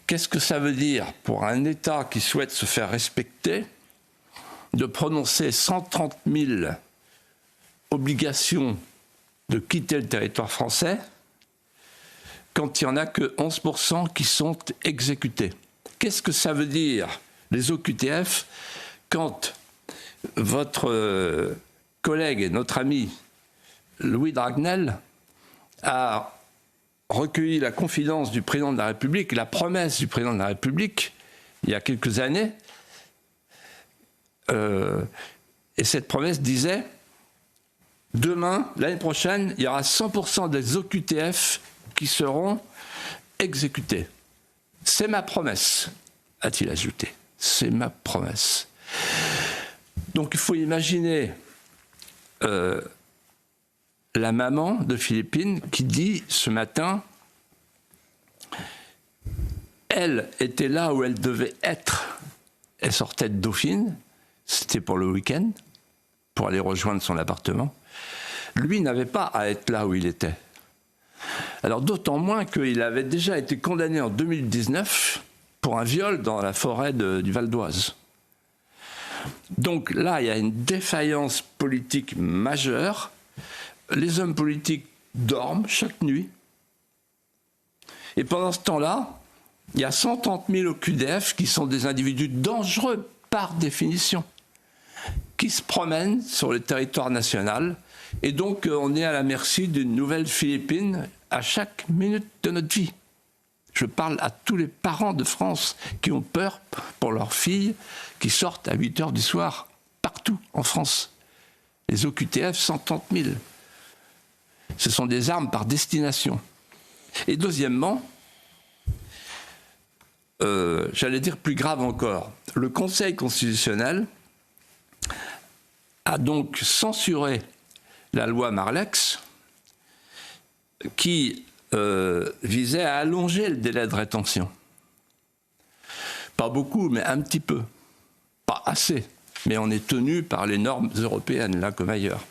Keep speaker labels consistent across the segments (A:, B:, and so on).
A: Qu'est-ce que ça veut dire pour un État qui souhaite se faire respecter de prononcer 130 000 obligations de quitter le territoire français quand il n'y en a que 11% qui sont exécutés? Qu'est-ce que ça veut dire, les OQTF, quand votre collègue et notre ami Louis Dragnel a recueilli la confidence du président de la République, la promesse du président de la République, il y a quelques années, et cette promesse disait « Demain, l'année prochaine, il y aura 100% des OQTF qui seront exécutés. C'est ma promesse », a-t-il ajouté. C'est ma promesse. Donc il faut imaginer la maman de Philippine qui dit ce matin, elle était là où elle devait être. Elle sortait de Dauphine, c'était pour le week-end, pour aller rejoindre son appartement. Lui n'avait pas à être là où il était. Alors d'autant moins qu'il avait déjà été condamné en 2019 pour un viol dans la forêt du Val d'Oise. Donc là, il y a une défaillance politique majeure. Les hommes politiques dorment chaque nuit. Et pendant ce temps-là, il y a 130 000 OQTF qui sont des individus dangereux par définition, qui se promènent sur le territoire national. Et donc, on est à la merci d'une nouvelle Philippine à chaque minute de notre vie. Je parle à tous les parents de France qui ont peur pour leurs filles qui sortent à 8 h du soir, partout en France. Les OQTF, 130 000. Ce sont des armes par destination. Et deuxièmement, j'allais dire plus grave encore, le Conseil constitutionnel a donc censuré la loi Marlex qui visait à allonger le délai de rétention. Pas beaucoup, mais un petit peu. Pas assez, mais on est tenu par les normes européennes, là comme ailleurs.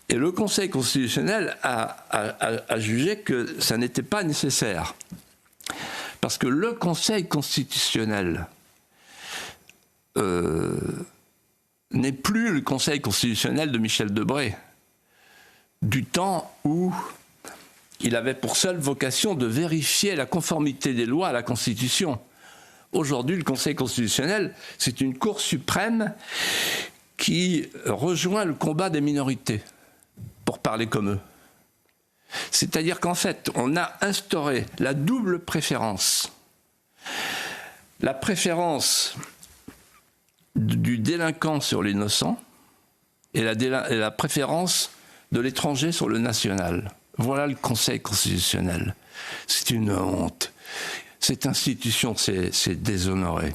A: Et le Conseil constitutionnel a jugé que ça n'était pas nécessaire. Parce que le Conseil constitutionnel n'est plus le Conseil constitutionnel de Michel Debré, du temps où il avait pour seule vocation de vérifier la conformité des lois à la Constitution. Aujourd'hui, le Conseil constitutionnel, c'est une Cour suprême qui rejoint le combat des minorités, pour parler comme eux. C'est-à-dire qu'en fait, on a instauré la double préférence. La préférence du délinquant sur l'innocent et la préférence de l'étranger sur le national. Voilà le Conseil constitutionnel. C'est une honte. Cette institution s'est déshonorée.